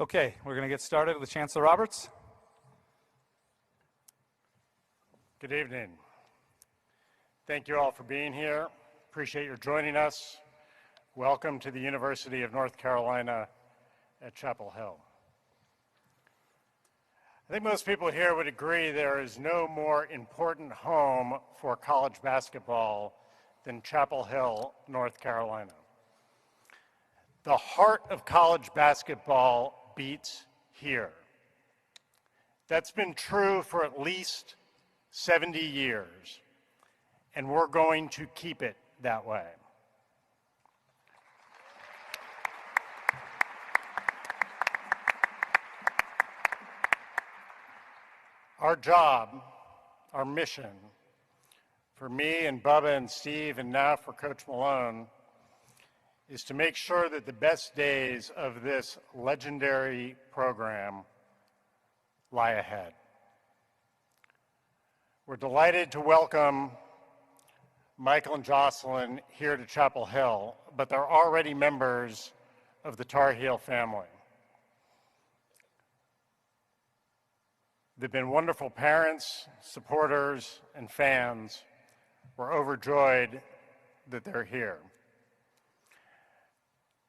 Okay, we're going to get started with Chancellor Roberts. Good evening. Thank you all for being here. Appreciate your joining us. Welcome to the University of North Carolina at Chapel Hill. I think most people here would agree there is no more important home for college basketball than Chapel Hill, North Carolina. The heart of college basketball beats here. That's been true for at least 70 years, and we're going to keep it that way. Our job, our mission, for me and Bubba and Steve, and now for Coach Malone, is to make sure that the best days of this legendary program lie ahead. We're delighted to welcome Michael and Jocelyn here to Chapel Hill, but they're already members of the Tar Heel family. They've been wonderful parents, supporters, and fans. We're overjoyed that they're here.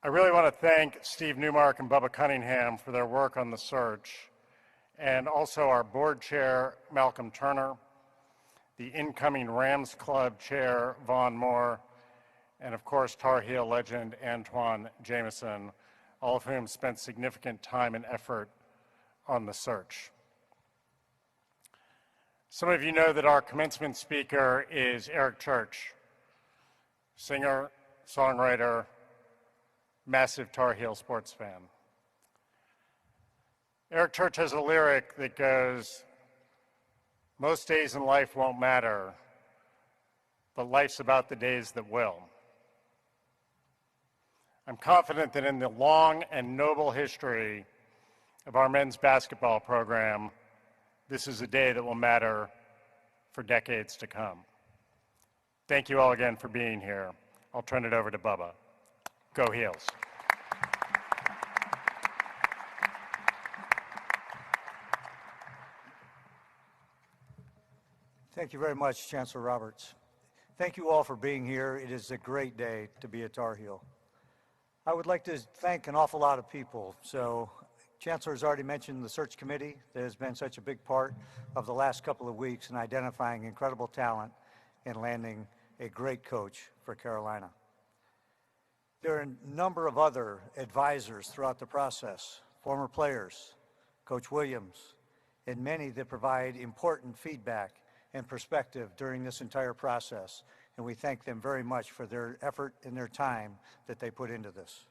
I really want to thank Steve Newmark and Bubba Cunningham for their work on the search, and also our board chair, Malcolm Turner, the incoming Rams Club chair, Vaughn Moore, and of course, Tar Heel legend, Antoine Jameson, all of whom spent significant time and effort on the search. Some of you know that our commencement speaker is Eric Church, singer, songwriter, massive Tar Heel sports fan. Eric Church has a lyric that goes, "Most days in life won't matter, but life's about the days that will." I'm confident that in the long and noble history of our men's basketball program, this is a day that will matter for decades to come. Thank you all again for being here. I'll turn it over to Bubba. Go Heels. Thank you very much, Chancellor Roberts. Thank you all for being here. It is a great day to be a Tar Heel. I would like to thank an awful lot of people. So Chancellor has already mentioned the search committee that has been such a big part of the last couple of weeks in identifying incredible talent and landing a great coach for Carolina. There are a number of other advisors throughout the process, former players, Coach Williams, and many that provide important feedback and perspective during this entire process, and we thank them very much for their effort and their time that they put into this.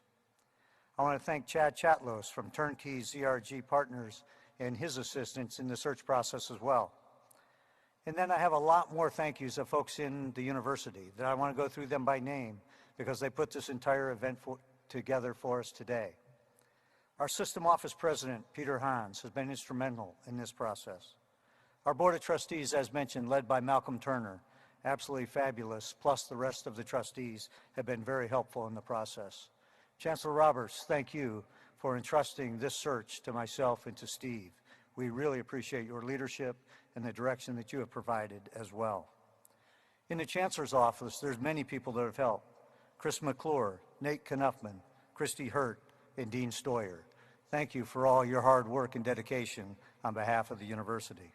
I want to thank Chad Chatlos from Turnkey ZRG Partners and his assistants in the search process as well. And then I have a lot more thank yous of folks in the university that I want to go through them by name because they put this entire event together for us today. Our system office president, Peter Hans, has been instrumental in this process. Our board of trustees, as mentioned, led by Malcolm Turner, absolutely fabulous, plus the rest of the trustees have been very helpful in the process. Chancellor Roberts, thank you for entrusting this search to myself and to Steve. We really appreciate your leadership and the direction that you have provided as well. In the Chancellor's office, there's many people that have helped. Chris McClure, Nate Knuffman, Christy Hurt, and Dean Stoyer. Thank you for all your hard work and dedication on behalf of the university.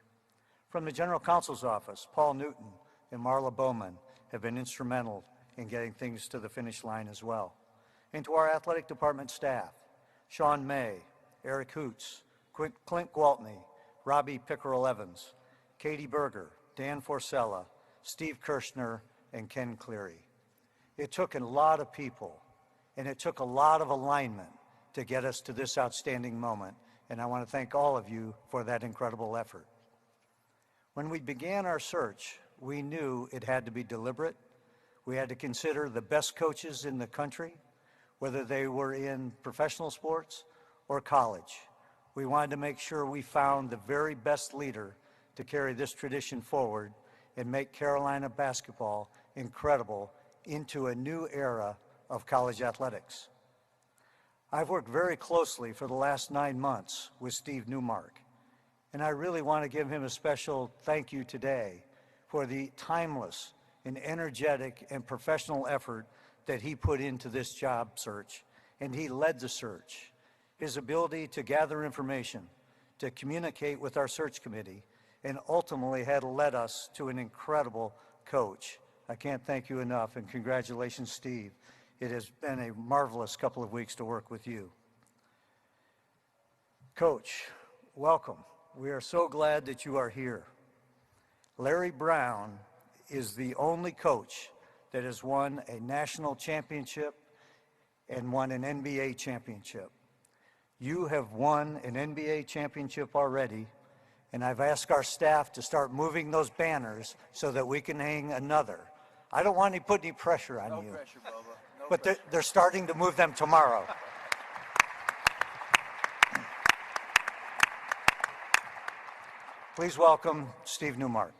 From the General Counsel's office, Paul Newton and Marla Bowman have been instrumental in getting things to the finish line as well. And to our athletic department staff, Sean May, Eric Hoots, Clint Gwaltney, Robbie Pickerel-Evans, Katie Berger, Dan Forsella, Steve Kirshner, and Ken Cleary. It took a lot of people, and it took a lot of alignment to get us to this outstanding moment, and I want to thank all of you for that incredible effort. When we began our search, we knew it had to be deliberate. We had to consider the best coaches in the country, whether they were in professional sports or college. We wanted to make sure we found the very best leader to carry this tradition forward and make Carolina basketball incredible into a new era of college athletics. I've worked very closely for the last 9 months with Steve Newmark, and I really want to give him a special thank you today for the timeless and energetic and professional effort that he put into this job search, and he led the search. His ability to gather information, to communicate with our search committee, and ultimately had led us to an incredible coach. I can't thank you enough, and congratulations, Steve. It has been a marvelous couple of weeks to work with you. Coach, welcome. We are so glad that you are here. Larry Brown is the only coach that has won a national championship and won an NBA championship. You have won an NBA championship already, and I've asked our staff to start moving those banners so that we can hang another. I don't want to put any pressure on you. No pressure, Bubba. No but pressure. They're starting to move them tomorrow. Please welcome Steve Newmark.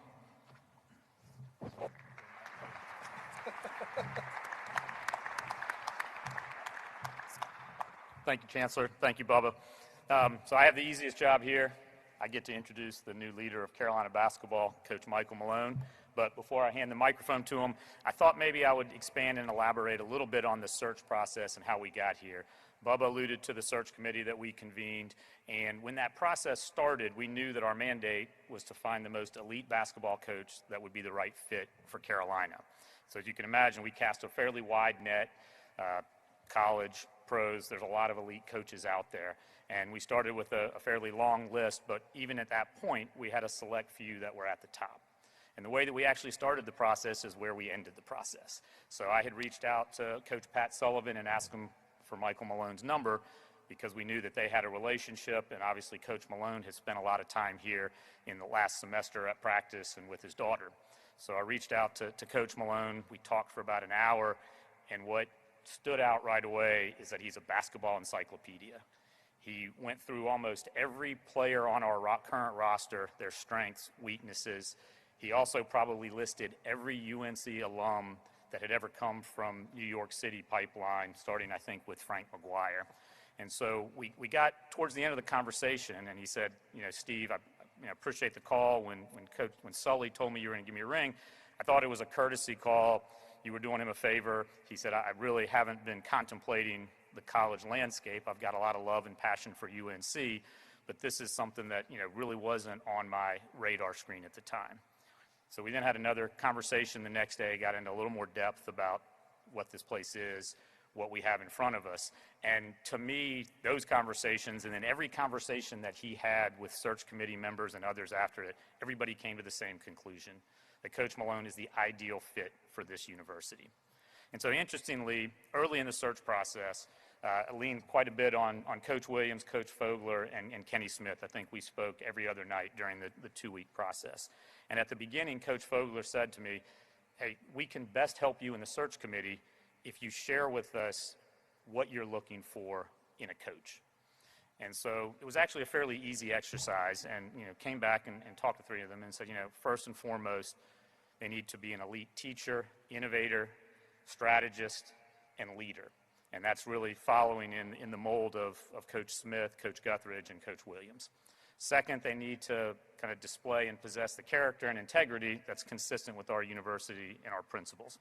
Thank you, Chancellor. Thank you, Bubba. So I have the easiest job here. I get to introduce the new leader of Carolina basketball, Coach Michael Malone. But before I hand the microphone to him, I thought maybe I would expand and elaborate a little bit on the search process and how we got here. Bubba alluded to the search committee that we convened, and when that process started, we knew that our mandate was to find the most elite basketball coach that would be the right fit for Carolina. So as you can imagine, we cast a fairly wide net, college, pros, there's a lot of elite coaches out there. And we started with a fairly long list, but even at that point, we had a select few that were at the top. And the way that we actually started the process is where we ended the process. So I had reached out to Coach Pat Sullivan and asked him for Michael Malone's number because we knew that they had a relationship, and obviously Coach Malone has spent a lot of time here in the last semester at practice and with his daughter. So I reached out to Coach Malone. We talked for about an hour, and what stood out right away is that he's a basketball encyclopedia. He went through almost every player on our current roster, their strengths, weaknesses. He also probably listed every UNC alum that had ever come from New York City pipeline, starting, I think, with Frank McGuire. And so we got towards the end of the conversation, and he said, you know, Steve, I appreciate the call. When Sully told me you were going to give me a ring, I thought it was a courtesy call. You were doing him a favor. He said, I really haven't been contemplating the college landscape. I've got a lot of love and passion for UNC, but this is something that, really wasn't on my radar screen at the time. So we then had another conversation the next day, got into a little more depth about what this place is, what we have in front of us. And to me, those conversations, and then every conversation that he had with search committee members and others after it, everybody came to the same conclusion, that Coach Malone is the ideal fit for this university. And so interestingly, early in the search process, I leaned quite a bit on Coach Williams, Coach Fogler, and Kenny Smith. I think we spoke every other night during the 2-week process. And at the beginning, Coach Fogler said to me, hey, we can best help you in the search committee if you share with us what you're looking for in a coach. And so it was actually a fairly easy exercise, and came back and talked to 3 of them and said, first and foremost, they need to be an elite teacher, innovator, strategist, and leader. And that's really following in the mold of Coach Smith, Coach Guthridge, and Coach Williams. Second, they need to kind of display and possess the character and integrity that's consistent with our university and our principles.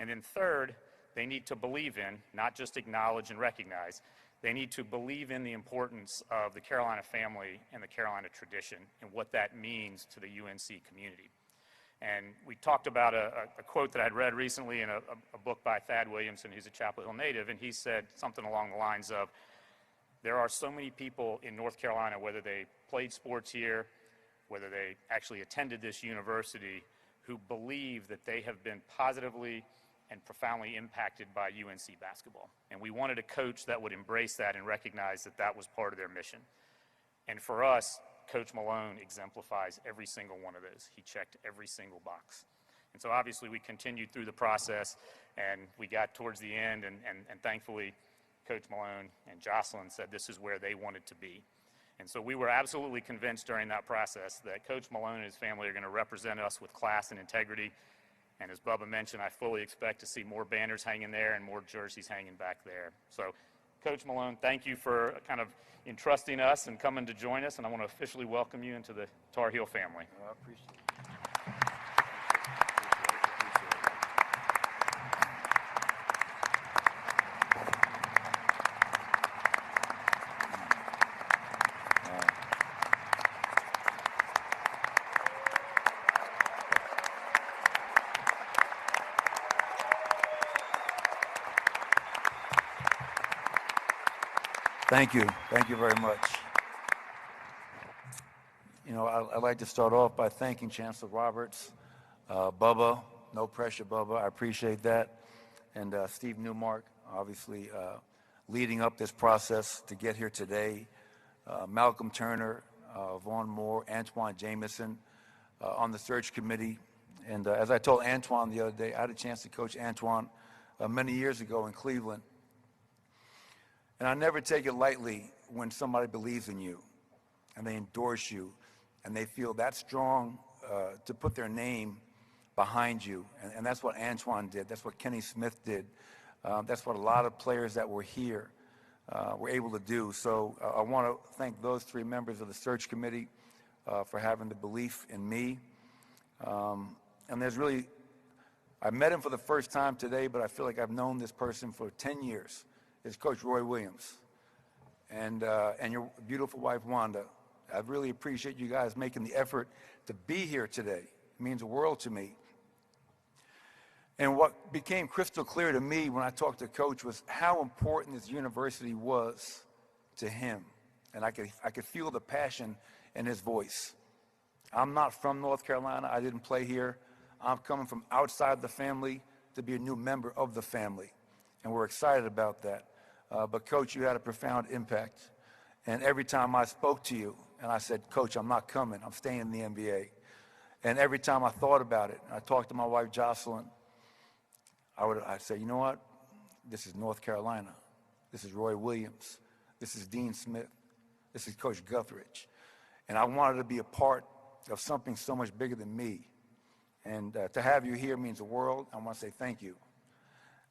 And then third, they need to believe in, not just acknowledge and recognize, they need to believe in the importance of the Carolina family and the Carolina tradition and what that means to the UNC community. And we talked about a quote that I'd read recently in a book by Thad Williamson, who's a Chapel Hill native, and he said something along the lines of, there are so many people in North Carolina, whether they played sports here, whether they actually attended this university, who believe that they have been positively and profoundly impacted by UNC basketball. And we wanted a coach that would embrace that and recognize that that was part of their mission. And for us, Coach Malone exemplifies every single one of those. He checked every single box. And so obviously we continued through the process, and we got towards the end, and thankfully Coach Malone and Jocelyn said this is where they wanted to be. And so we were absolutely convinced during that process that Coach Malone and his family are going to represent us with class and integrity. And as Bubba mentioned, I fully expect to see more banners hanging there and more jerseys hanging back there. So Coach Malone, thank you for kind of entrusting us and coming to join us, and I want to officially welcome you into the Tar Heel family. I appreciate it. Thank you. Thank you very much. You know, I'd like to start off by thanking Chancellor Roberts, Bubba, no pressure, Bubba, I appreciate that, and Steve Newmark, obviously leading up this process to get here today, Malcolm Turner, Vaughn Moore, Antoine Jameson on the search committee. And as I told Antoine the other day, I had a chance to coach Antoine many years ago in Cleveland. And I never take it lightly when somebody believes in you and they endorse you and they feel that strong to put their name behind you. And that's what Antoine did. That's what Kenny Smith did. That's what a lot of players that were here were able to do. So I want to thank those three members of the search committee for having the belief in me. And there's really, I met him for the first time today, but I feel like I've known this person for 10 years. Is Coach Roy Williams and your beautiful wife, Wanda. I really appreciate you guys making the effort to be here today. It means the world to me. And what became crystal clear to me when I talked to Coach was how important this university was to him. And I could feel the passion in his voice. I'm not from North Carolina. I didn't play here. I'm coming from outside the family to be a new member of the family. And we're excited about that. But Coach, you had a profound impact. And every time I spoke to you and I said, Coach, I'm not coming, I'm staying in the NBA. And every time I thought about it, I talked to my wife, Jocelyn, I'd say, you know what? This is North Carolina. This is Roy Williams. This is Dean Smith. This is Coach Guthridge. And I wanted to be a part of something so much bigger than me. And to have you here means the world. I want to say thank you.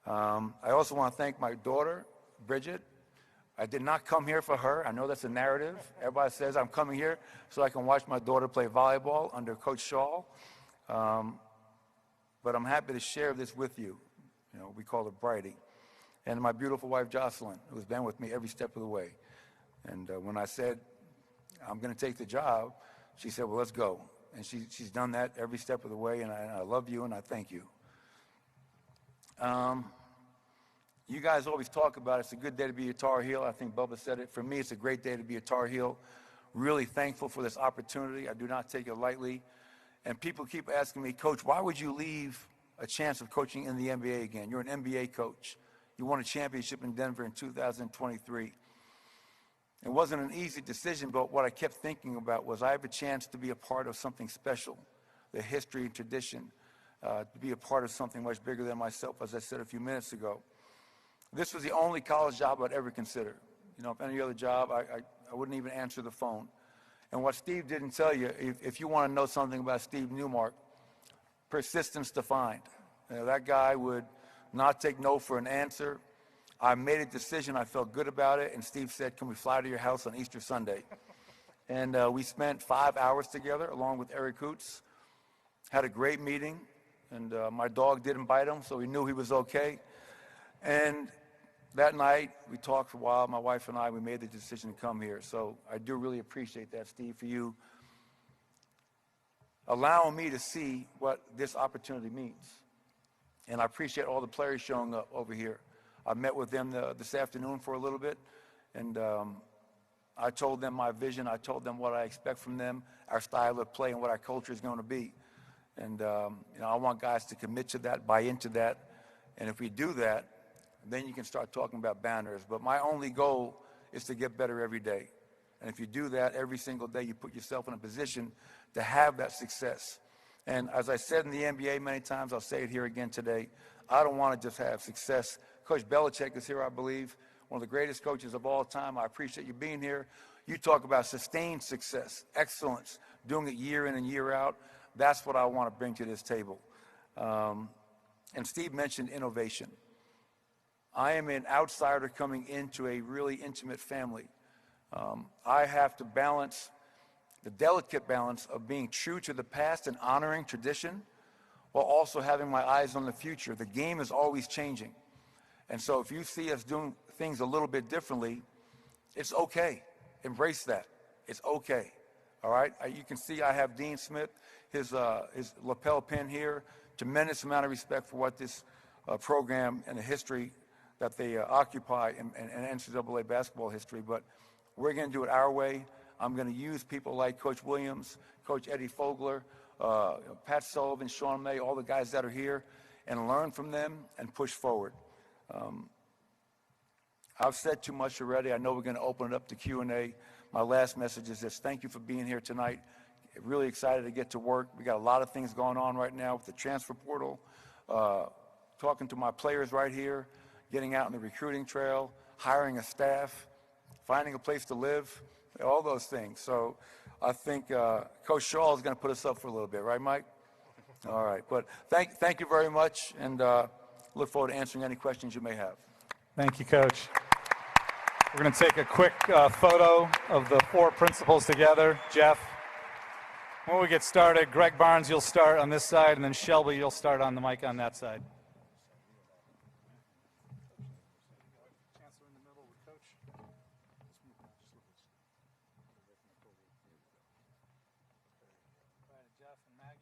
I also want to thank my daughter, Bridget. I did not come here for her. I know that's a narrative. Everybody says I'm coming here so I can watch my daughter play volleyball under Coach Shaw. But I'm happy to share this with you. You know, we call her Bridie. And my beautiful wife, Jocelyn, who's been with me every step of the way. And when I said, I'm going to take the job, she said, well, let's go. And she's done that every step of the way, and I love you and I thank you. You guys always talk about it's a good day to be a Tar Heel. I think Bubba said it. For me, it's a great day to be a Tar Heel. Really thankful for this opportunity. I do not take it lightly. And people keep asking me, Coach, why would you leave a chance of coaching in the NBA again? You're an NBA coach. You won a championship in Denver in 2023. It wasn't an easy decision, but what I kept thinking about was I have a chance to be a part of something special, the history and tradition, to be a part of something much bigger than myself, as I said a few minutes ago. This was the only college job I'd ever consider. You know, if any other job, I wouldn't even answer the phone. And what Steve didn't tell you, if you want to know something about Steve Newmark, persistence defined. You know, that guy would not take no for an answer. I made a decision, I felt good about it, and Steve said, can we fly to your house on Easter Sunday? And we spent 5 hours together, along with Eric Hoots. Had a great meeting, and my dog didn't bite him, so we knew he was okay. And that night, we talked for a while, my wife and I, we made the decision to come here. So I do really appreciate that, Steve, for you allowing me to see what this opportunity means. And I appreciate all the players showing up over here. I met with them this afternoon for a little bit, and I told them my vision. I told them what I expect from them, our style of play, and what our culture is going to be. And you know, I want guys to commit to that, buy into that, and if we do that, then you can start talking about banners. But my only goal is to get better every day. And if you do that every single day, you put yourself in a position to have that success. And as I said in the NBA many times, I'll say it here again today, I don't want to just have success. Coach Belichick is here, I believe, one of the greatest coaches of all time. I appreciate you being here. You talk about sustained success, excellence, doing it year in and year out. That's what I want to bring to this table. And Steve mentioned innovation. I am an outsider coming into a really intimate family. I have to balance the delicate balance of being true to the past and honoring tradition while also having my eyes on the future. The game is always changing. And so if you see us doing things a little bit differently, it's okay. Embrace that. It's okay. All right? You can see I have Dean Smith, his lapel pin here. Tremendous amount of respect for what this program and the history that they occupy in NCAA basketball history. But we're going to do it our way. I'm going to use people like Coach Williams, Coach Eddie Fogler, Pat Sullivan, Sean May, all the guys that are here, and learn from them and push forward. I've said too much already. I know we're going to open it up to Q&A. My last message is this. Thank you for being here tonight. Really excited to get to work. We got a lot of things going on right now with the transfer portal, talking to my players right here, getting out in the recruiting trail, hiring a staff, finding a place to live, all those things. So I think Coach Shaw is going to put us up for a little bit, right, Mike? All right. But thank you very much, and look forward to answering any questions you may have. Thank you, Coach. We're going to take a quick photo of the four principals together. Jeff, when we get started, Greg Barnes, you'll start on this side, and then Shelby, you'll start on the mic on that side. Chancellor in the middle with Coach. Jeff and Maggie.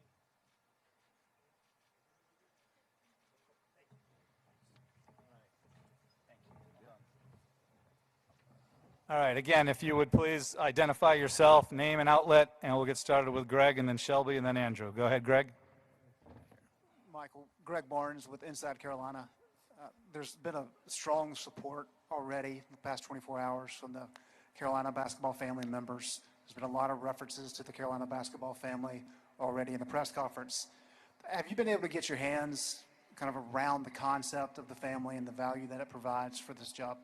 All right, again, if you would please identify yourself, name and outlet, and we'll get started with Greg and then Shelby and then Andrew. Go ahead, Greg. Michael, Greg Barnes with Inside Carolina. There's been a strong support already in the past 24 hours from the Carolina basketball family members. There's been a lot of references to the Carolina basketball family already in the press conference. Have you been able to get your hands kind of around the concept of the family and the value that it provides for this job?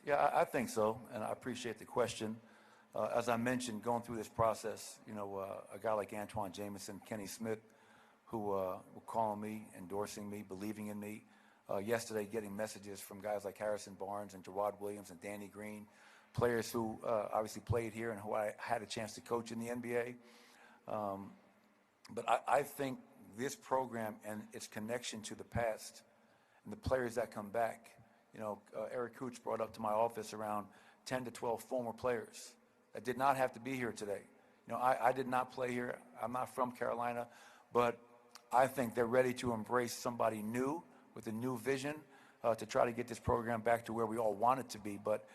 Yeah, I think so, and I appreciate the question. As I mentioned, going through this process, a guy like Antoine Jamison, Kenny Smith, who were calling me, endorsing me, believing in me. Yesterday, getting messages from guys like Harrison Barnes and Gerard Williams and Danny Green, players who obviously played here and who I had a chance to coach in the NBA. But I think this program and its connection to the past and the players that come back, Eric Cooch brought up to my office around 10 to 12 former players that did not have to be here today. I did not play here. I'm not from Carolina, but I think they're ready to embrace somebody new with a new vision to try to get this program back to where we all want it to be. But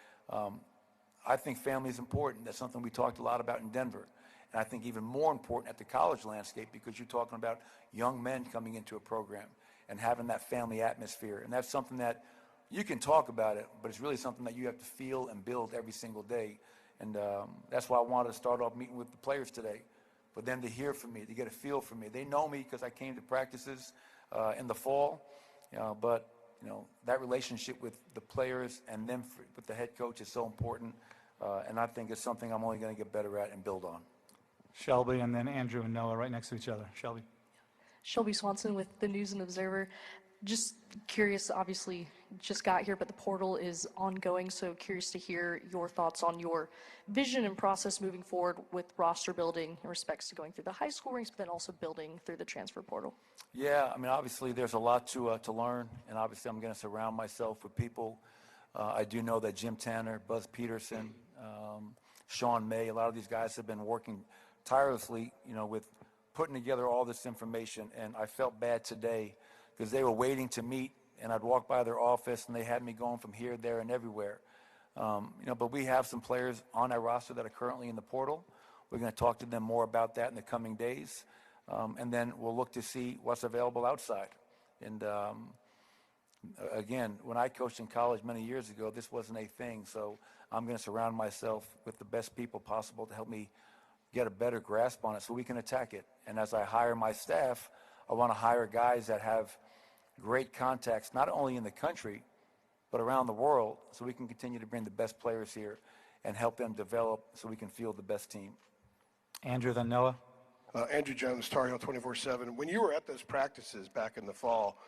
I think family is important. That's something we talked a lot about in Denver. And I think even more important at the college landscape, because you're talking about young men coming into a program and having that family atmosphere. And that's something that you can talk about it, but it's really something that you have to feel and build every single day. And that's why I wanted to start off meeting with the players today, for them to hear from me, to get a feel from me. They know me because I came to practices in the fall, but that relationship with the players and them with the head coach is so important, and I think it's something I'm only going to get better at and build on. Shelby and then Andrew and Noah right next to each other. Shelby. Shelby Swanson with the News and Observer. Just curious, obviously just got here, but the portal is ongoing, so curious to hear your thoughts on your vision and process moving forward with roster building in respects to going through the high school ranks, but then also building through the transfer portal. Yeah, obviously there's a lot to learn, and obviously I'm going to surround myself with people. I do know that Jim Tanner, Buzz Peterson, Sean May, a lot of these guys have been working tirelessly, with putting together all this information, and I felt bad today because they were waiting to meet, and I'd walk by their office, and they had me going from here, there, and everywhere. But we have some players on our roster that are currently in the portal. We're going to talk to them more about that in the coming days, and then we'll look to see what's available outside. And again, when I coached in college many years ago, this wasn't a thing, so I'm going to surround myself with the best people possible to help me get a better grasp on it so we can attack it. And as I hire my staff, I want to hire guys that have great contacts, not only in the country, but around the world, so we can continue to bring the best players here and help them develop so we can field the best team. Andrew, then Noah. Andrew Jones, Tar Heel 24/7. When you were at those practices back in the fall,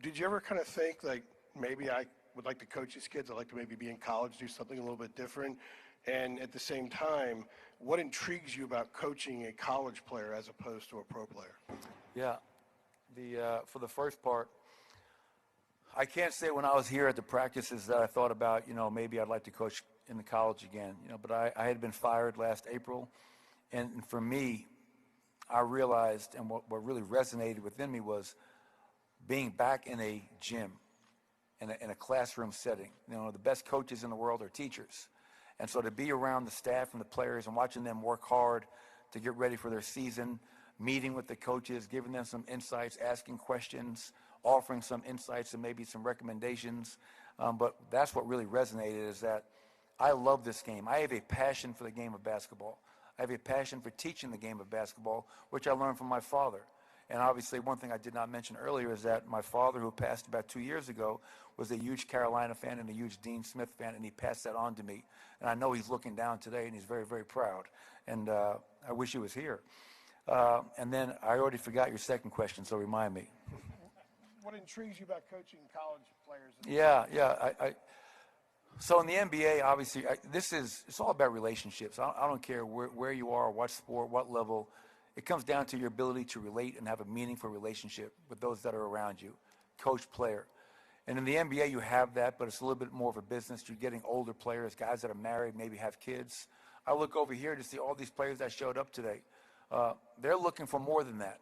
did you ever kind of think, like, maybe I would like to coach these kids. I'd like to maybe be in college, do something a little bit different. And at the same time, what intrigues you about coaching a college player as opposed to a pro player? Yeah, for the first part, I can't say when I was here at the practices that I thought about, maybe I'd like to coach in the college again, but I had been fired last April. And for me, I realized, and what really resonated within me was being back in a gym, in a classroom setting. The best coaches in the world are teachers. And so to be around the staff and the players and watching them work hard to get ready for their season, meeting with the coaches, giving them some insights, asking questions, offering some insights and maybe some recommendations. But that's what really resonated, is that I love this game. I have a passion for the game of basketball. I have a passion for teaching the game of basketball, which I learned from my father. And obviously, one thing I did not mention earlier is that my father, who passed about 2 years ago, was a huge Carolina fan and a huge Dean Smith fan, and he passed that on to me. And I know he's looking down today, and he's very, very proud. And I wish he was here. And then I already forgot your second question, so remind me. What intrigues you about coaching college players? Yeah. So in the NBA, obviously, it's all about relationships. I don't care where you are, what sport, what level. It comes down to your ability to relate and have a meaningful relationship with those that are around you, coach, player. And in the NBA, you have that, but it's a little bit more of a business. You're getting older players, guys that are married, maybe have kids. I look over here to see all these players that showed up today. They're looking for more than that.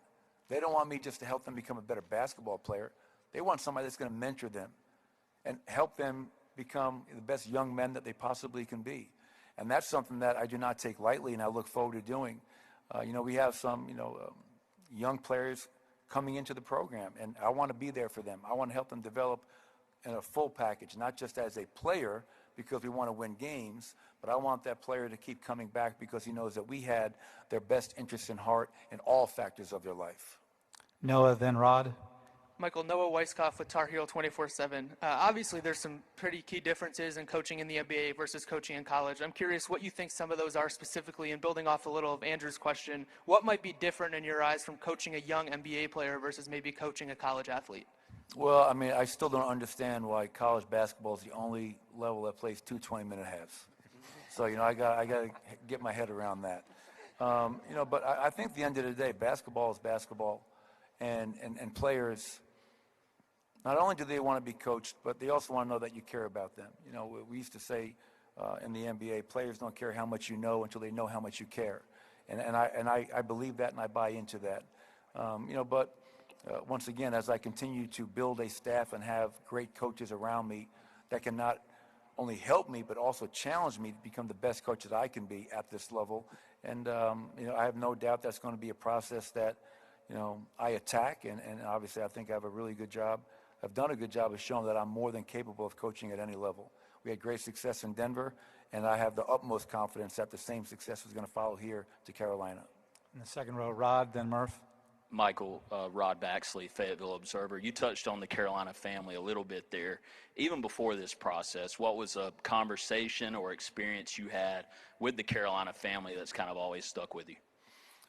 They don't want me just to help them become a better basketball player. They want somebody that's going to mentor them and help them become the best young men that they possibly can be. And that's something that I do not take lightly, and I look forward to doing. We have some, young players coming into the program, and I want to be there for them. I want to help them develop in a full package, not just as a player because we want to win games, but I want that player to keep coming back because he knows that we had their best interests in heart in all factors of their life. Noah, then Rod. Michael, Noah Weiskopf with Tar Heel 24/7. Obviously, there's some pretty key differences in coaching in the NBA versus coaching in college. I'm curious what you think some of those are specifically, and building off a little of Andrew's question, what might be different in your eyes from coaching a young NBA player versus maybe coaching a college athlete? Well, I still don't understand why college basketball is the only level that plays 2 20-minute halves. So, I got to get my head around that. But I think at the end of the day, basketball is basketball, and players, not only do they want to be coached, but they also want to know that you care about them. We used to say in the NBA, players don't care how much you know until they know how much you care. And I believe that, and I buy into that. But once again, as I continue to build a staff and have great coaches around me that can not only help me, but also challenge me to become the best coach that I can be at this level. And, I have no doubt that's going to be a process that, I attack. And obviously, I think I have a really good job. I've done a good job of showing that I'm more than capable of coaching at any level. We had great success in Denver, and I have the utmost confidence that the same success is going to follow here to Carolina. In the second row, Rod, then Murph. Michael, Rod Baxley, Fayetteville Observer. You touched on the Carolina family a little bit there. Even before this process, what was a conversation or experience you had with the Carolina family that's kind of always stuck with you?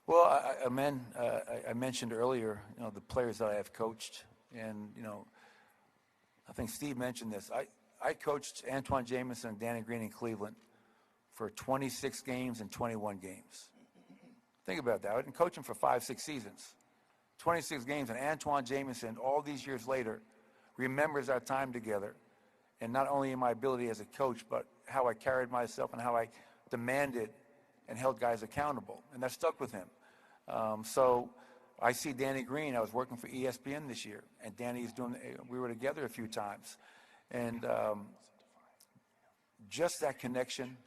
Well, I mentioned earlier, the players that I have coached, and, I think Steve mentioned this. I coached Antoine Jamison and Danny Green in Cleveland for 26 games and 21 games. Think about that. I didn't coach him for 5-6 seasons. 26 games, and Antoine Jamison, all these years later, remembers our time together, and not only in my ability as a coach, but how I carried myself and how I demanded and held guys accountable, and that stuck with him. So I see Danny Green. I was working for ESPN this year, and we were together a few times, and just that connection.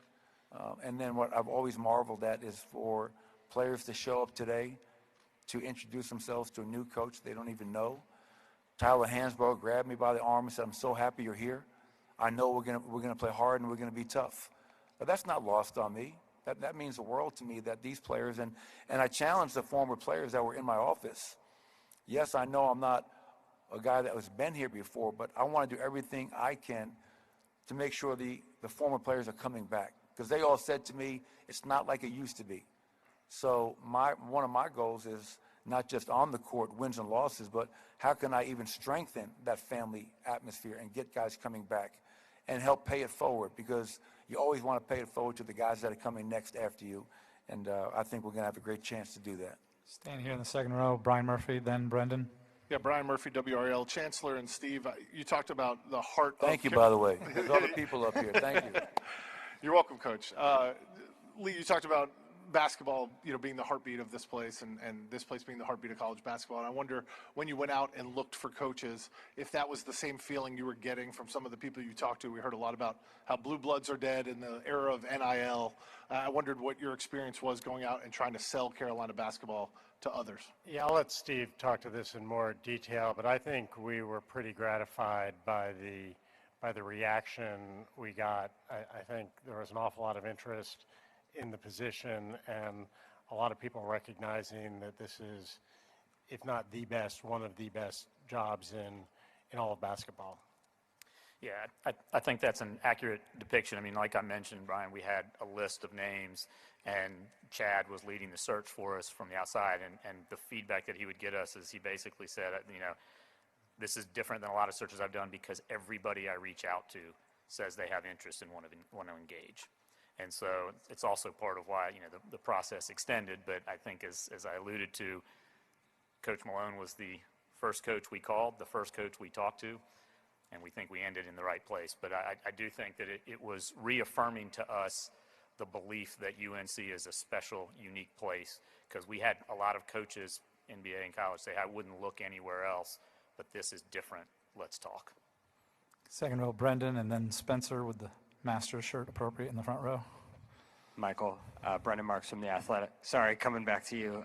And then what I've always marveled at is for players to show up today to introduce themselves to a new coach they don't even know. Tyler Hansbrough grabbed me by the arm and said, "I'm so happy you're here. I know we're gonna play hard and we're gonna be tough." But that's not lost on me. That means the world to me, that these players, and I challenge the former players that were in my office. Yes, I know I'm not a guy that has been here before, but I want to do everything I can to make sure the former players are coming back, because they all said to me, it's not like it used to be. So one of my goals is not just on the court, wins and losses, but how can I even strengthen that family atmosphere and get guys coming back and help pay it forward, because you always want to pay it forward to the guys that are coming next after you. And I think we're going to have a great chance to do that. Staying here in the second row, Brian Murphy, then Brendan. Yeah, Brian Murphy, WRL. Chancellor and Steve, you talked about the heart Thank of... you, by the way. There's other people up here. Thank you. You're welcome, Coach. Lee, you talked about basketball, being the heartbeat of this place, and this place being the heartbeat of college basketball. And I wonder, when you went out and looked for coaches, if that was the same feeling you were getting from some of the people you talked to. We heard a lot about how blue bloods are dead in the era of NIL. I wondered what your experience was going out and trying to sell Carolina basketball to others. Yeah, I'll let Steve talk to this in more detail, but I think we were pretty gratified by the reaction we got. I think there was an awful lot of interest in the position, and a lot of people recognizing that this is, if not the best, one of the best jobs in all of basketball. Yeah, I think that's an accurate depiction. I mean, like I mentioned, Brian, we had a list of names, and Chad was leading the search for us from the outside, and the feedback that he would get us is he basically said, this is different than a lot of searches I've done because everybody I reach out to says they have interest and want to engage. And so it's also part of why, the process extended, but I think as I alluded to, Coach Malone was the first coach we called, the first coach we talked to, and we think we ended in the right place. But I do think that it was reaffirming to us the belief that UNC is a special, unique place, because we had a lot of coaches, NBA and college, say, I wouldn't look anywhere else, but this is different. Let's talk. Second row, Brendan, and then Spencer with the Masters shirt appropriate in the front row. Michael, Brendan Marks from The Athletic. Sorry, coming back to you.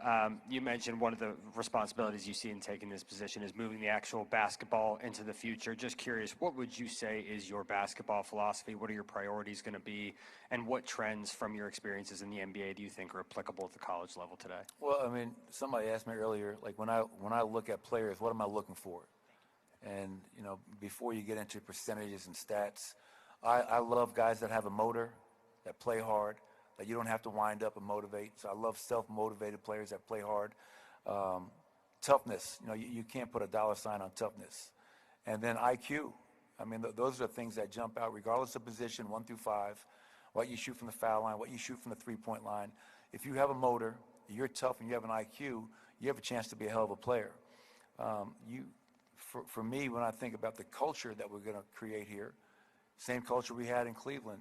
You mentioned one of the responsibilities you see in taking this position is moving the actual basketball into the future. Just curious, what would you say is your basketball philosophy? What are your priorities going to be? And what trends from your experiences in the NBA do you think are applicable at the college level today? Well, I mean, somebody asked me earlier, like when I look at players, what am I looking for? And, before you get into percentages and stats, I love guys that have a motor, that play hard, that you don't have to wind up and motivate. So I love self-motivated players that play hard. Toughness, you can't put a dollar sign on toughness. And then IQ. I mean, those are the things that jump out regardless of position, 1 through 5, what you shoot from the foul line, what you shoot from the three-point line. If you have a motor, you're tough, and you have an IQ, you have a chance to be a hell of a player. For me, when I think about the culture that we're going to create here, same culture we had in Cleveland,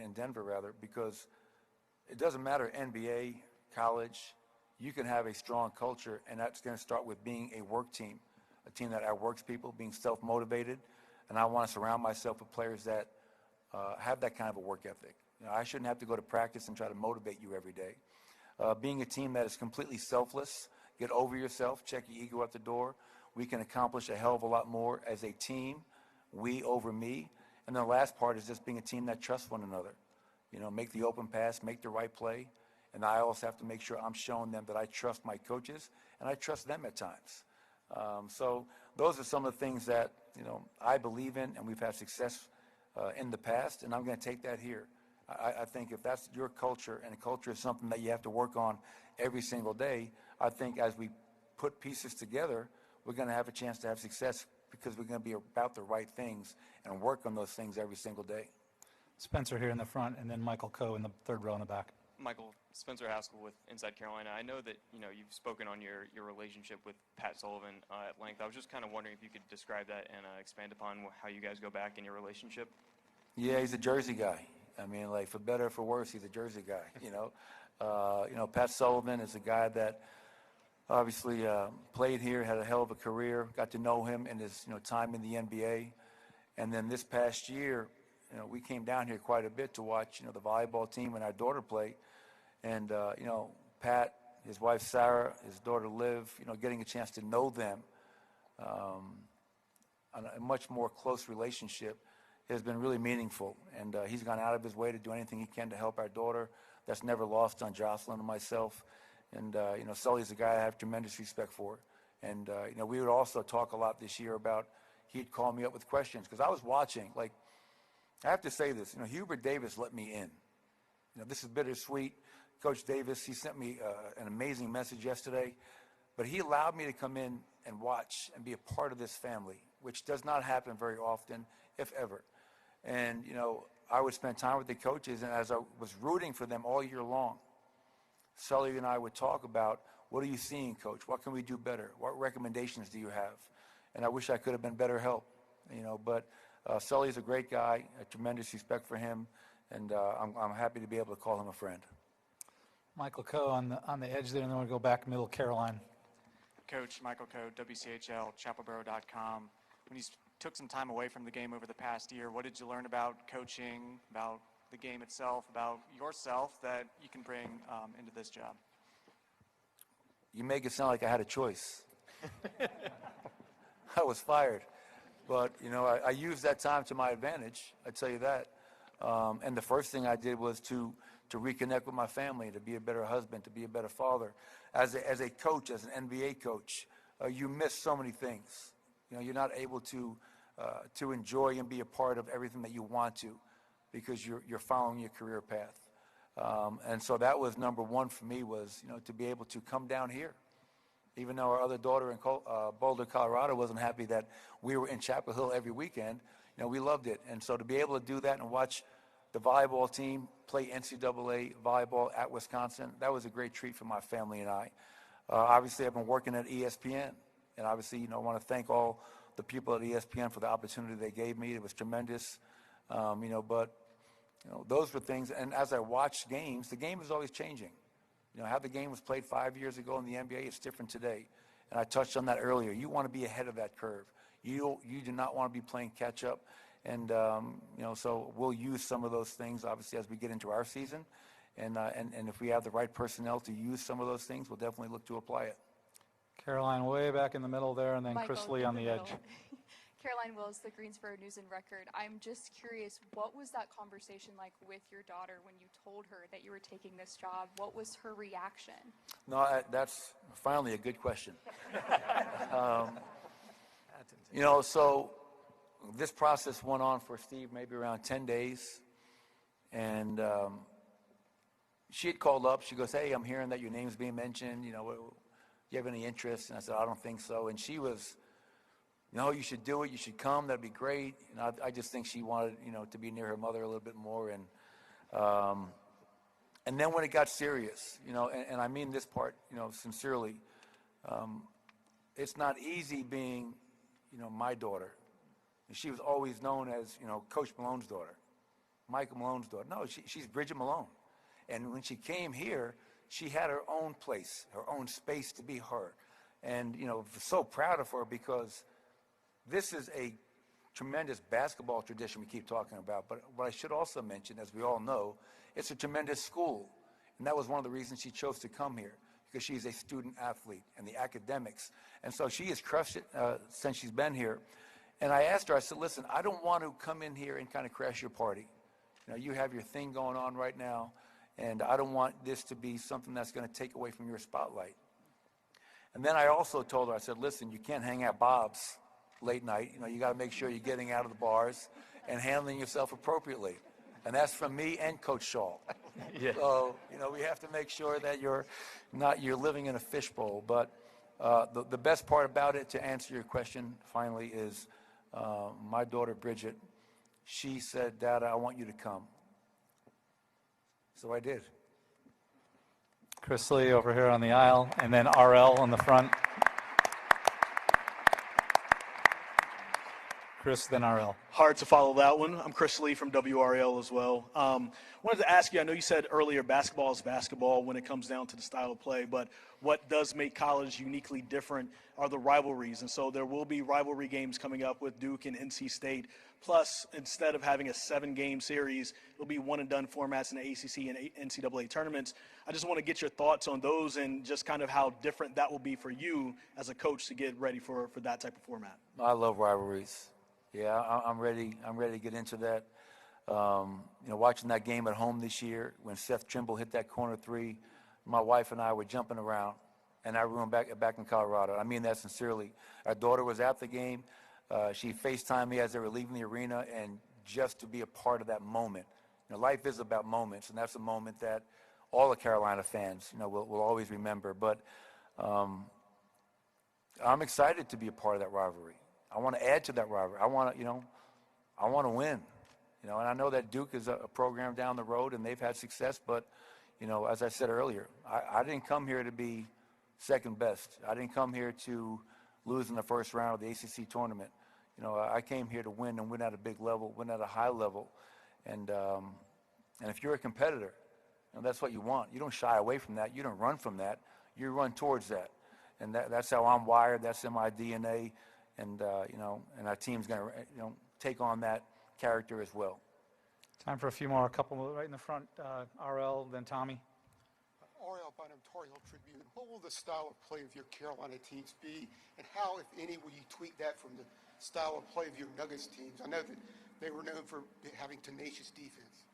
in Denver rather, because it doesn't matter NBA, college, you can have a strong culture, and that's going to start with being a work team, a team that outworks people, being self-motivated, and I want to surround myself with players that have that kind of a work ethic. I shouldn't have to go to practice and try to motivate you every day. Being a team that is completely selfless, get over yourself, check your ego at the door. We can accomplish a hell of a lot more as a team, we over me. And the last part is just being a team that trusts one another. Make the open pass, make the right play. And I also have to make sure I'm showing them that I trust my coaches and I trust them at times. So those are some of the things that, I believe in and we've had success in the past, and I'm going to take that here. I think if that's your culture, and culture is something that you have to work on every single day, I think as we put pieces together, we're going to have a chance to have success because we're going to be about the right things and work on those things every single day. Spencer here in the front, and then Michael Coe in the third row in the back. Michael, Spencer Haskell with Inside Carolina. I know that you've spoken on your relationship with Pat Sullivan at length. I was just kind of wondering if you could describe that and expand upon how you guys go back in your relationship. Yeah, he's a Jersey guy. I mean, like for better or for worse, he's a Jersey guy. Pat Sullivan is a guy that obviously played here, had a hell of a career. Got to know him in his time in the NBA, and then this past year, we came down here quite a bit to watch the volleyball team and our daughter play, and Pat, his wife Sarah, his daughter Liv, getting a chance to know them on a much more close relationship has been really meaningful, and he's gone out of his way to do anything he can to help our daughter. That's never lost on Jocelyn and myself. And, Sully's a guy I have tremendous respect for. And, we would also talk a lot this year about, he'd call me up with questions. Because I was watching, I have to say this, Hubert Davis let me in. This is bittersweet. Coach Davis, he sent me an amazing message yesterday. But he allowed me to come in and watch and be a part of this family, which does not happen very often, if ever. And, I would spend time with the coaches, and as I was rooting for them all year long, Sully and I would talk about, what are you seeing, Coach? What can we do better? What recommendations do you have? And I wish I could have been better help, but Sully's a great guy, a tremendous respect for him, and I'm happy to be able to call him a friend. Michael Coe on the edge there, and then we'll go back middle Caroline. Coach Michael Coe, WCHL, chapelboro.com. When you took some time away from the game over the past year, what did you learn about coaching, about the game itself, about yourself that you can bring into this job? You make it sound like I had a choice. I was fired. But, I used that time to my advantage, I tell you that. And the first thing I did was to reconnect with my family, to be a better husband, to be a better father. As a coach, as an NBA coach, you miss so many things. You're not able to enjoy and be a part of everything that you want to because you're following your career path. And so that was number one for me was, to be able to come down here. Even though our other daughter in Boulder, Colorado wasn't happy that we were in Chapel Hill every weekend, we loved it. And so to be able to do that and watch the volleyball team play NCAA volleyball at Wisconsin, that was a great treat for my family and I. Obviously, I've been working at ESPN. And obviously, I want to thank all the people at ESPN for the opportunity they gave me. It was tremendous. But those were things. And as I watched games, the game is always changing. How the game was played 5 years ago in the NBA, it's different today. And I touched on that earlier. You want to be ahead of that curve. You do not want to be playing catch up. And, so we'll use some of those things, obviously, as we get into our season. And if we have the right personnel to use some of those things, we'll definitely look to apply it. Caroline way back in the middle there, and then Michael, Chris Lee on the edge. Caroline Wills, the Greensboro News and Record. I'm just curious, what was that conversation like with your daughter when you told her that you were taking this job? What was her reaction? No, that's finally a good question. So this process went on for Steve maybe around 10 days. And she had called up. She goes, hey, I'm hearing that your name's being mentioned. Do you have any interest? And I said, I don't think so. And she was, you should do it. You should come. That'd be great. I just think she wanted, to be near her mother a little bit more. And then when it got serious, and I mean this part, sincerely, it's not easy being, my daughter. She was always known as, Coach Malone's daughter, Michael Malone's daughter. No, she's Bridget Malone. And when she came here, she had her own place, her own space to be her. And, so proud of her because this is a tremendous basketball tradition we keep talking about. But what I should also mention, as we all know, it's a tremendous school. And that was one of the reasons she chose to come here, because she's a student athlete and the academics. And so she has crushed it since she's been here. And I asked her, I said, listen, I don't want to come in here and kind of crash your party. You have your thing going on right now. And I don't want this to be something that's going to take away from your spotlight. And then I also told her, I said, listen, you can't hang out Bob's late night. You got to make sure you're getting out of the bars and handling yourself appropriately. And that's from me and Coach Shaw. Yeah. So, we have to make sure that you're living in a fishbowl. But the best part about it, to answer your question finally, is my daughter Bridget, she said, Dad, I want you to come. So I did. Chris Lee over here on the aisle, and then RL on the front. Chris, then RL. Hard to follow that one. I'm Chris Lee from WRL as well. Wanted to ask you, I know you said earlier basketball is basketball when it comes down to the style of play, but what does make college uniquely different are the rivalries. And so there will be rivalry games coming up with Duke and NC State. Plus, instead of having a 7-game series, it'll be one-and-done formats in the ACC and NCAA tournaments. I just want to get your thoughts on those and just kind of how different that will be for you as a coach to get ready for that type of format. I love rivalries. Yeah, I'm ready. I'm ready to get into that. Watching that game at home this year when Seth Trimble hit that corner three, my wife and I were jumping around in our room back in Colorado. I mean that sincerely. Our daughter was at the game. She FaceTimed me as they were leaving the arena, and just to be a part of that moment. Life is about moments, and that's a moment that all the Carolina fans, will always remember. But I'm excited to be a part of that rivalry. I want to add to that rivalry. I want to, I want to win. And I know that Duke is a program down the road, and they've had success. But, as I said earlier, I didn't come here to be second best. I didn't come here to lose in the first round of the ACC tournament. I came here to win and win at a big level, win at a high level. And if you're a competitor, that's what you want. You don't shy away from that. You don't run from that. You run towards that. And that's how I'm wired. That's in my DNA. And, and our team's going to, take on that character as well. Time for a few more. A couple right in the front. RL, then Tommy. RL Bynum, Tar Heel Tribune. What will the style of play of your Carolina teams be? And how, if any, will you tweak that from the style of play of your Nuggets teams? I know that they were known for having tenacious defense.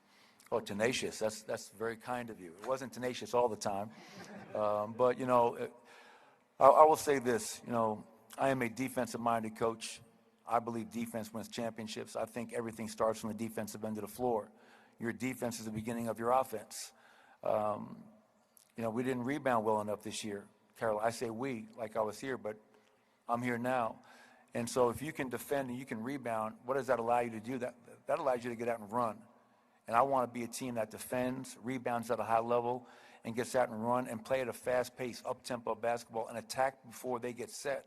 Oh, tenacious. That's very kind of you. It wasn't tenacious all the time. But, I will say this. I am a defensive-minded coach. I believe defense wins championships. I think everything starts from the defensive end of the floor. Your defense is the beginning of your offense. We didn't rebound well enough this year. Carol, I say we, like I was here, but I'm here now. And so if you can defend and you can rebound, what does that allow you to do? That allows you to get out and run. And I want to be a team that defends, rebounds at a high level, and gets out and run and play at a fast pace, up-tempo basketball, and attack before they get set.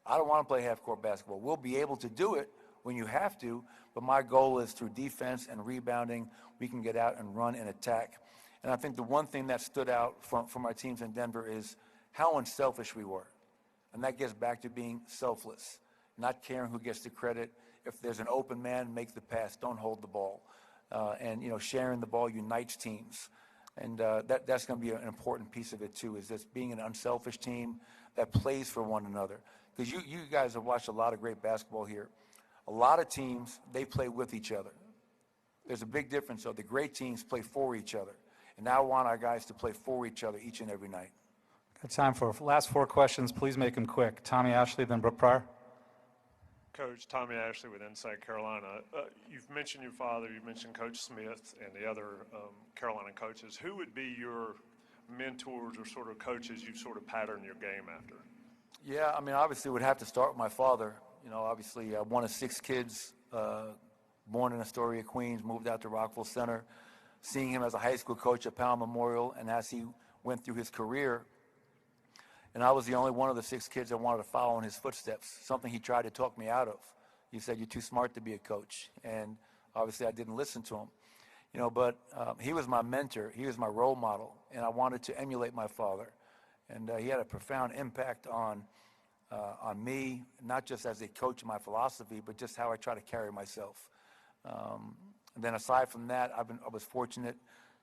I don't want to play half-court basketball. We'll be able to do it when you have to, but my goal is through defense and rebounding, we can get out and run and attack. And I think the one thing that stood out from our teams in Denver is how unselfish we were. And that gets back to being selfless, not caring who gets the credit. If there's an open man, make the pass, don't hold the ball. And sharing the ball unites teams. And that's going to be an important piece of it, too, is this being an unselfish team that plays for one another. Because you guys have watched a lot of great basketball here. A lot of teams, they play with each other. There's a big difference, though. The great teams play for each other. And now I want our guys to play for each other each and every night. Got time for last 4 questions. Please make them quick. Tommy Ashley, then Brooke Pryor. Coach Tommy Ashley with Inside Carolina. You've mentioned your father, you mentioned Coach Smith and the other Carolina coaches. Who would be your mentors or sort of coaches you've sort of patterned your game after? Yeah, obviously it would have to start with my father. Obviously one of 6 kids, born in Astoria, Queens, moved out to Rockville Center. Seeing him as a high school coach at Powell Memorial and as he went through his career, and I was the only one of the 6 kids that wanted to follow in his footsteps, something he tried to talk me out of. He said, "You're too smart to be a coach." And obviously I didn't listen to him. But he was my mentor. He was my role model, and I wanted to emulate my father. And he had a profound impact on me, not just as a coach in my philosophy, but just how I try to carry myself. And then aside from that, I was fortunate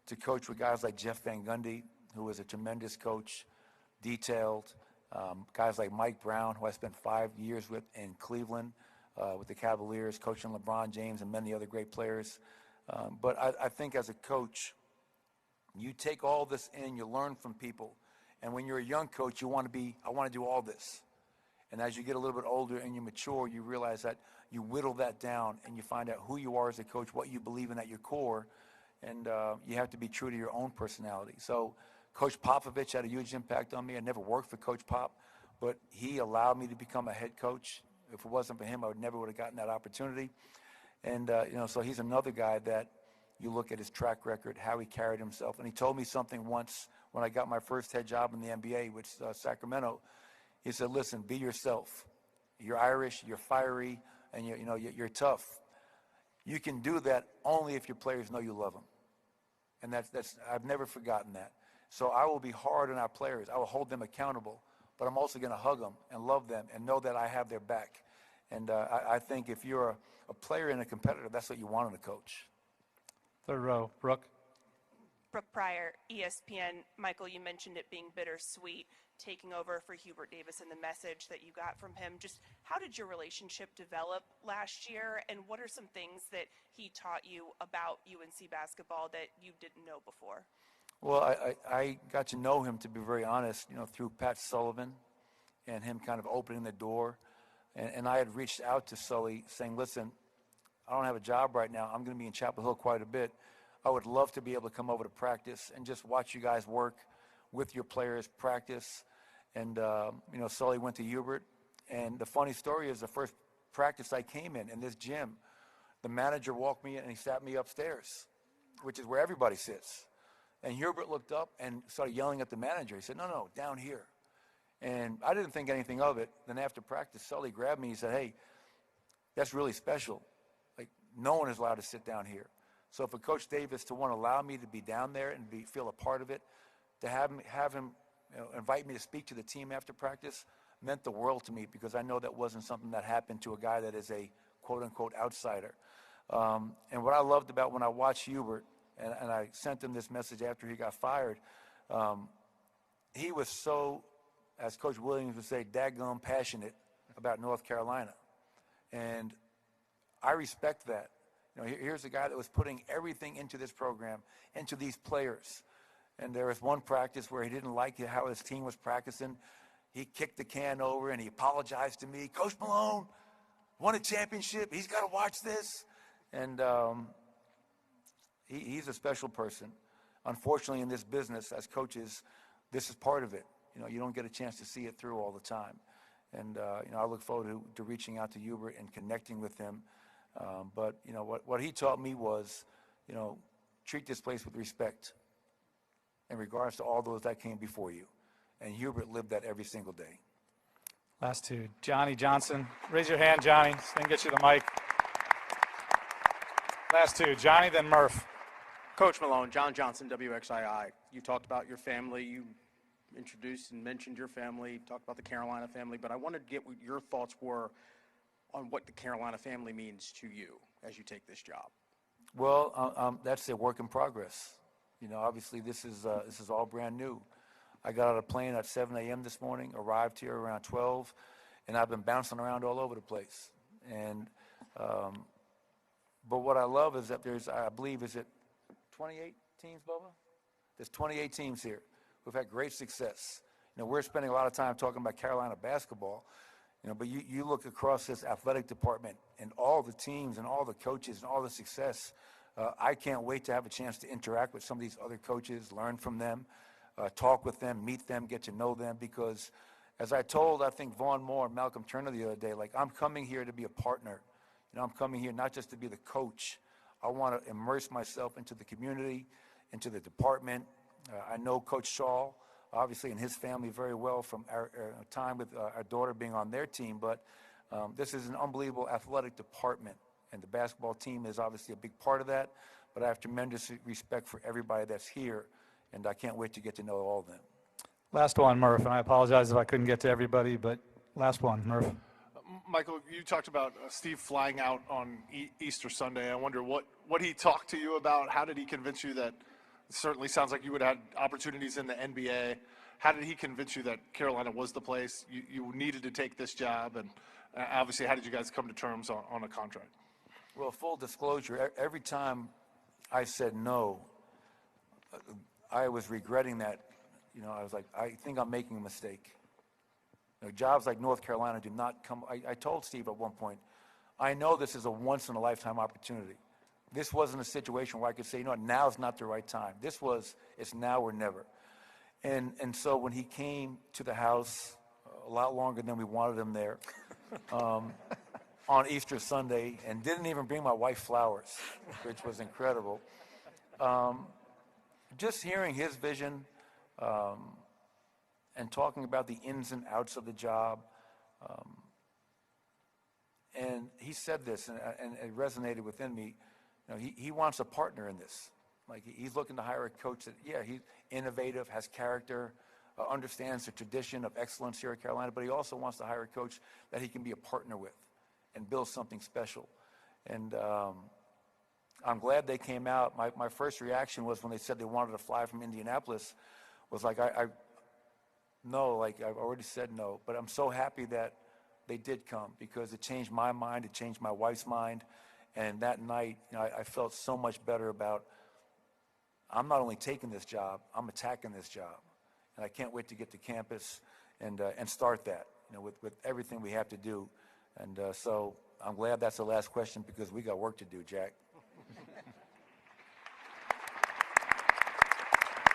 to coach with guys like Jeff Van Gundy, who was a tremendous coach, detailed. Guys like Mike Brown, who I spent 5 years with in Cleveland with the Cavaliers, coaching LeBron James and many other great players. But I think as a coach, you take all this in, you learn from people. And when you're a young coach, I want to do all this. And as you get a little bit older and you mature, you realize that you whittle that down and you find out who you are as a coach, what you believe in at your core, and you have to be true to your own personality. So Coach Popovich had a huge impact on me. I never worked for Coach Pop, but he allowed me to become a head coach. If it wasn't for him, I never would have gotten that opportunity. And, so he's another guy that you look at his track record, how he carried himself. And he told me something once when I got my first head job in the NBA with Sacramento. He said, "Listen, be yourself. You're Irish, you're fiery, and you're tough. You can do that only if your players know you love them." And I've never forgotten that. So I will be hard on our players. I will hold them accountable, but I'm also going to hug them and love them and know that I have their back. And I think if you're a player and a competitor, that's what you want in a coach. Third row, Brooke. Brooke Pryor, ESPN. Michael, you mentioned it being bittersweet, taking over for Hubert Davis and the message that you got from him. Just how did your relationship develop last year, and what are some things that he taught you about UNC basketball that you didn't know before? Well, I got to know him, to be very honest, through Pat Sullivan and him kind of opening the door. And I had reached out to Sully saying, "Listen, I don't have a job right now. I'm going to be in Chapel Hill quite a bit. I would love to be able to come over to practice and just watch you guys work with your players, practice." And, Sully went to Hubert. And the funny story is the first practice I came in this gym, the manager walked me in and he sat me upstairs, which is where everybody sits. And Hubert looked up and started yelling at the manager. He said, no, down here. And I didn't think anything of it. Then after practice, Sully grabbed me. He said, hey, that's really special. Like, no one is allowed to sit down here. So for Coach Davis to want to allow me to be down there and feel a part of it, to have him invite me to speak to the team after practice meant the world to me, because I know that wasn't something that happened to a guy that is a quote-unquote outsider. And what I loved about when I watched Hubert, and I sent him this message after he got fired, he was so, as Coach Williams would say, daggone passionate about North Carolina. And I respect that. Here's a guy that was putting everything into this program, into these players. And there was one practice where he didn't like how his team was practicing. He kicked the can over and he apologized to me. Coach Malone won a championship. He's got to watch this. And he's a special person. Unfortunately, in this business, as coaches, this is part of it. You don't get a chance to see it through all the time. And, I look forward to reaching out to Hubert and connecting with him. But, what he taught me was, treat this place with respect in regards to all those that came before you. And Hubert lived that every single day. Last two. Johnny Johnson. Raise your hand, Johnny, so they can get you the mic. Last two. Johnny, then Murph. Coach Malone, John Johnson, WXII. You talked about your family. You introduced and mentioned your family, talked about the Carolina family, but I wanted to get what your thoughts were on what the Carolina family means to you as you take this job. Well, that's a work in progress. Obviously this is all brand new. I got on a plane at 7 a.m. this morning, arrived here around 12, and I've been bouncing around all over the place. And but what I love is that there's, I believe, is it 28 teams, Bubba? There's 28 teams here who've had great success. We're spending a lot of time talking about Carolina basketball, but you look across this athletic department and all the teams and all the coaches and all the success. I can't wait to have a chance to interact with some of these other coaches, learn from them, talk with them, meet them, get to know them, because as I told, I think, Vaughn Moore and Malcolm Turner the other day, I'm coming here to be a partner. I'm coming here not just to be the coach. I want to immerse myself into the community, into the department. I know Coach Shaw, obviously, and his family very well from our time with our daughter being on their team, but this is an unbelievable athletic department, and the basketball team is obviously a big part of that, but I have tremendous respect for everybody that's here, and I can't wait to get to know all of them. Last one, Murph, and I apologize if I couldn't get to everybody, but last one, Murph. Michael, you talked about Steve flying out on Easter Sunday. I wonder what he talked to you about. How did he convince you that, it certainly sounds like you would have had opportunities in the NBA. How did he convince you that Carolina was the place you needed to take this job? And obviously, how did you guys come to terms on a contract? Well, full disclosure, every time I said no, I was regretting that. I was like, I think I'm making a mistake. Jobs like North Carolina do not come. I told Steve at one point, I know this is a once-in-a-lifetime opportunity. This wasn't a situation where I could say, now's not the right time. It's now or never. And so when he came to the house, a lot longer than we wanted him there, on Easter Sunday, and didn't even bring my wife flowers, which was incredible. Just hearing his vision, and talking about the ins and outs of the job. And he said this, and it resonated within me. He wants a partner in this. He's looking to hire a coach that, he's innovative, has character, understands the tradition of excellence here at Carolina, but he also wants to hire a coach that he can be a partner with and build something special. And I'm glad they came out. My first reaction was when they said they wanted to fly from Indianapolis, was like, I've already said no, but I'm so happy that they did come, because it changed my mind, it changed my wife's mind, and that night, I felt so much better about, I'm not only taking this job, I'm attacking this job, and I can't wait to get to campus and start that, with everything we have to do, and so I'm glad that's the last question, because we got work to do, Jack.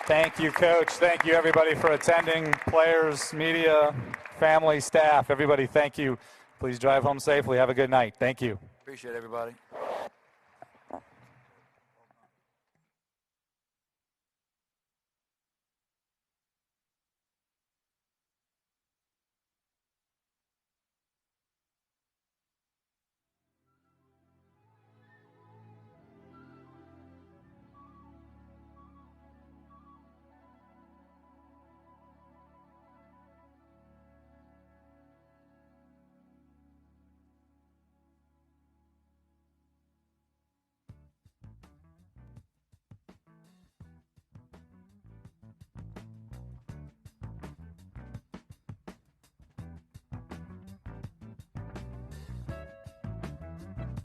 Thank you, Coach. Thank you, everybody, for attending. Players, media, family, staff, everybody, thank you. Please drive home safely. Have a good night. Thank you. Appreciate it, everybody.